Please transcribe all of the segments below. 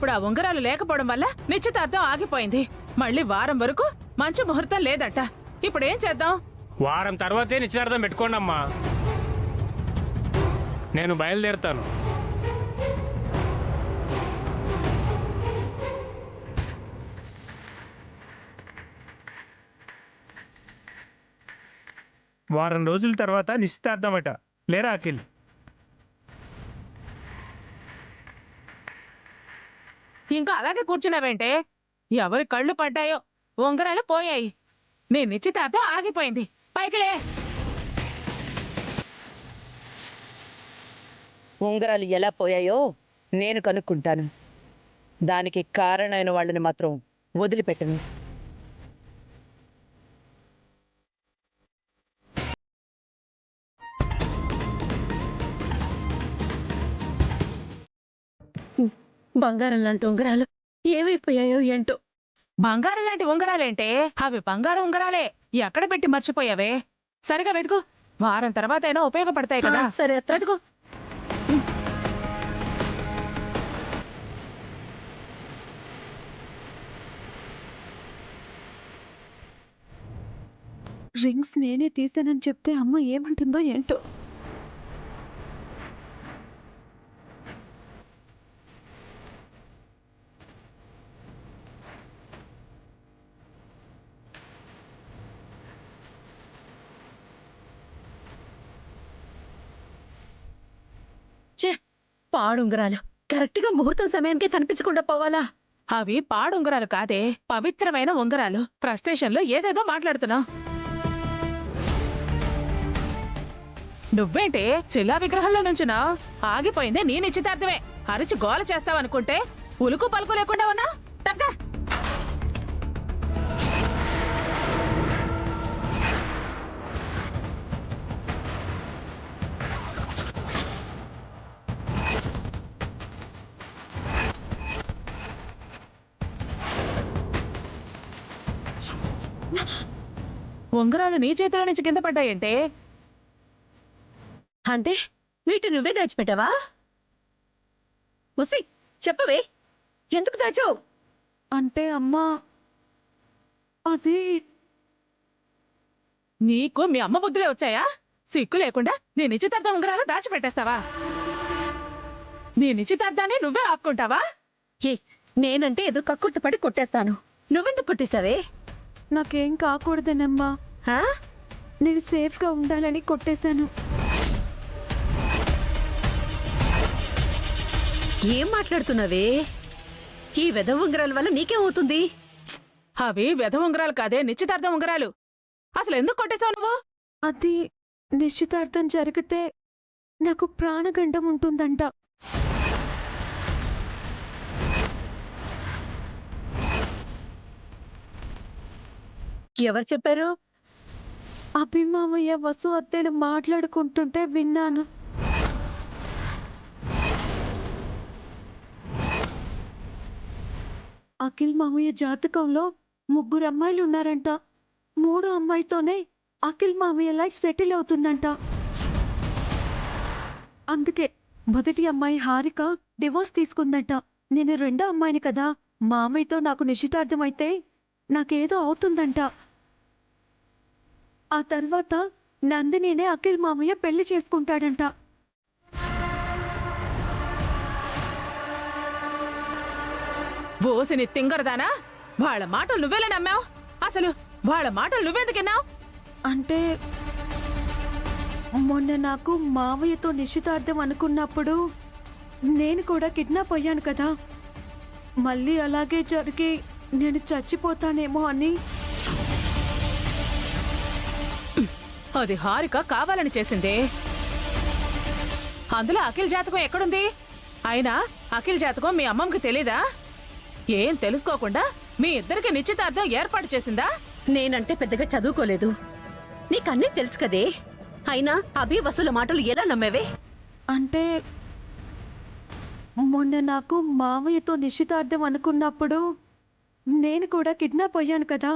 ఇప్పుడు ఆ ఉంగరాలు లేకపోవడం వల్ల నిశ్చితార్థం ఆగిపోయింది. మళ్ళీ వారం వరకు మంచి ముహూర్తం లేదట. ఇప్పుడేం చేద్దాం? వారం తర్వాతే నిశ్చితార్థం పెట్టుకోండి అమ్మా. నేను బయలుదేరుతాను. వారం రోజుల తర్వాత నిశ్చితార్థమట. లేరా అఖిల్? ఇంకా అలాగే కూర్చున్నావేంటే? ఎవరి కళ్ళు పడ్డాయో ఉంగరాలు పోయాయి. నీ నిశ్చితార్థం ఆగిపోయింది. పైకిలే. ఉంగరాలు ఎలా పోయాయో నేను కనుక్కుంటాను. దానికి కారణమైన వాళ్ళని మాత్రం వదిలిపెట్టను. బంగారం లాంటి ఉంగరాలు ఏమైపోయాయో ఏంటో. బంగారం లాంటి ఉంగరాలేంటే? అవి బంగారం ఉంగరాలే. ఎక్కడ పెట్టి మర్చిపోయావే? సరిగా వెతుకు. వారం తర్వాత అయినా ఉపయోగపడతాయి కదా. సరే అత్త. వెతుకు. రింగ్స్ నేనే తీసానని చెప్తే అమ్మ ఏమంటుందో ఏంటో. పాడుంగరాలు కరెక్ట్ గా ముహూర్తం సమయానికి కనిపించకుండా పోవాలా? అవి పాడుంగరాలు కాదే, పవిత్రమైన ఉంగరాలు. ఫ్రస్ట్రేషన్ లో ఏదేదో మాట్లాడుతున్నావు. నువ్వేంటి శిలా విగ్రహంలో నుంచునా? ఆగిపోయిందే నీ నిశ్చితార్థమే. అరిచి గోల చేస్తావనుకుంటే ఉలుకు పలుకు లేకుండా ఉన్నా. తగ్గ. ఉంగరాలు నీ చేతిలో నుంచి కింద పడ్డాయంటే? అంటే వీటి నువ్వే దాచిపెట్టావా? ఉసి చెప్పవే, ఎందుకు దాచావు? అంటే అమ్మా అది నీకు మీ అమ్మ బుద్ధులే వచ్చాయా? సిగ్గు లేకుండా నీ నిశ్చితార్థం ఉంగరాలు దాచిపెట్టేస్తావా? నీ నిశ్చితార్థాన్ని నువ్వే ఆపుకుంటావా? నేనంటే ఏదో కక్కుర్తిపడి కొట్టేస్తాను. నువ్వెందుకు కొట్టేశావే? నాకేం కాకూడదనమ్మా. నేను సేఫ్గా ఉండాలని కొట్టేశాను. ఏం మాట్లాడుతున్నావే? ఈ వెధ ఉంగరాల వల్ల నీకేమవుతుంది? అవి వెధ ఉంగరాలు కాదే, నిశ్చితార్థం ఉంగరాలు. అసలు ఎందుకు కొట్టేశావు నువ్వు? అది నిశ్చితార్థం జరిగితే నాకు ప్రాణగండం ఉంటుందంట. ఎవరు చెప్పారు? అభిమామయ్య వసు అత్తేను మాట్లాడుకుంటుంటే విన్నాను. అఖిల్ మామయ్య జాతకంలో 3 అమ్మాయిలు ఉన్నారంట. 3 అమ్మాయితోనే అఖిల్ మామయ్య లైఫ్ సెటిల్ అవుతుందంట. అందుకే మొదటి అమ్మాయి హారిక డివోర్స్ తీసుకుందంట. నేను రెండో అమ్మాయిని కదా. మామయ్యతో నాకు నిశ్చితార్థం అయితే నాకేదో అవుతుందంట. ఆ తర్వాత నందినినే అఖిల్ మామయ్య పెళ్లి చేసుకుంటాడంట. బోసిని తింగరదానా? వాళ్ళ మాటలు నువ్వేలా నమ్మావు? అసలు వాళ్ళ మాటలు నువ్వెందుకున్నావు? అంటే మొన్న నాకు మామయ్యతో నిశ్చితార్థం అనుకున్నప్పుడు నేను కూడా కిడ్నాప్ అయ్యాను కదా. మళ్ళీ అలాగే జరిగి నేను చచ్చిపోతానేమో అని. అది హారిక కావాలని చేసిందే. అందులో అఖిల్ జాతకం ఎక్కడుంది? అయినా అఖిల్ జాతకం మీ అమ్మమ్మకి తెలీదా? ఏం తెలుసుకోకుండా మీ ఇద్దరికి నిశ్చితార్థం ఏర్పాటు చేసిందా? నేనంటే పెద్దగా చదువుకోలేదు, నీకన్నీ తెలుసు కదే. అయినా అభి వసుల మాటలు ఎలా నమ్మేవే? అంటే మొన్న నాకు మామయ్యతో నిశ్చితార్థం అనుకున్నప్పుడు నేను కూడా కిడ్నాప్ అయ్యాను కదా.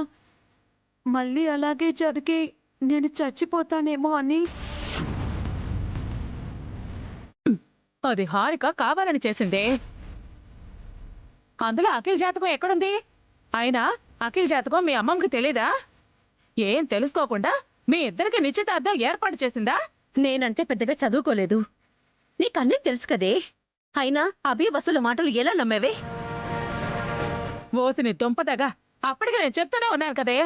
మళ్ళీ అలాగే జరిగి నేను చచ్చిపోతానేమో అని. అది హారిక కావాలని చేసిందే. అందులో అఖిల్ జాతకం ఎక్కడుంది? అయినా అఖిల్ జాతకం మీ అమ్మమ్మకి తెలీదా? ఏం తెలుసుకోకుండా మీ ఇద్దరికి నిశ్చితార్థం ఏర్పాటు చేసిందా? నేనంటే పెద్దగా చదువుకోలేదు, నీకన్నీ తెలుసు కదే. అయినా అభి వసుల మాటలు ఎలా నమ్మేవే? ఓసిని దుంపదగా, అప్పటికి నేను చెప్తూనే ఉన్నాను కదే,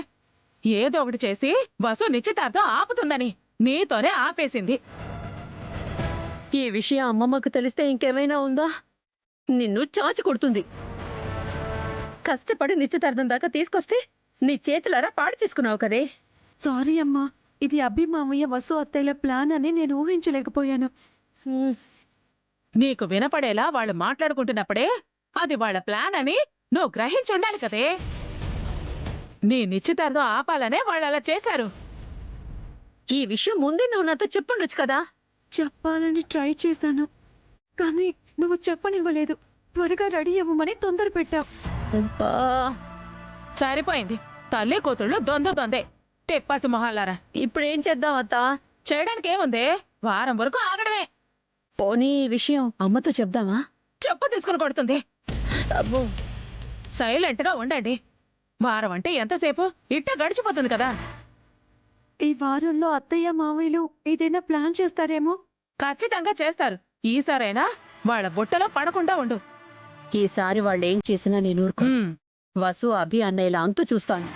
ఏదో ఒకటి చేసి వసు నిశ్చితార్థం ఆపుతుందని. నీతోనే ఆపేసింది. ఈ విషయం అమ్మమ్మకు తెలిస్తే ఇంకేమైనా ఉందా? నిన్ను చాచి కొడుతుంది. కష్టపడి నిశ్చితార్థం దాకా తీసుకొస్తే నీ చేతులారా పాడు చేసుకున్నావు కదే. సారీ అమ్మా, ఇది అభి మామయ్య వసు అత్తయ్యల ప్లాన్ అని నేను ఊహించలేకపోయాను. హ్మ్. నీకు వినపడేలా వాళ్ళు మాట్లాడుకుంటున్నప్పుడే అది వాళ్ళ ప్లాన్ అని నువ్వు గ్రహించుండాలి కదే. నీ నిశ్చితార్థం ఆపాలనే వాళ్ళు అలా చేశారు. ఈ విషయం ముందే నువ్వు నాతో చెప్పుండొచ్చు కదా. చెప్పాలని ట్రై చేశాను, కానీ నువ్వు చెప్పనివ్వలేదు. త్వరగా రెడీ అవ్వమని తొందర పెట్టావు. అబ్బా, సరిపోయింది. తల్లి కూతుళ్ళు దొందే తెప్పాసి మొహాలారా. ఇప్పుడేం చేద్దాం అత్త? చేయడానికి ఏముంది, వారం వరకు ఆగడమే. పోనీ ఈ విషయం అమ్మతో చెప్దామా? చెప్పు తీసుకుని కొడుతుంది. అబ్బో, సైలెంట్ గా ఉండండి. వారం అంటే ఎంతసేపు? ఇట్ట గడిచిపోతుంది కదా. ఈ వారంలో అత్తయ్య మామయ్యలు ఏదైనా ప్లాన్ చేస్తారేమో. ఖచ్చితంగా చేస్తారు. ఈసారైనా వాళ్ళ బుట్టలో పడకుండా ఉండు. ఈసారి వాళ్ళేం చేసినా నేను ఊరుకో. ఉమ్. వసు అభి అన్నయ్యల అంతు చూస్తాను.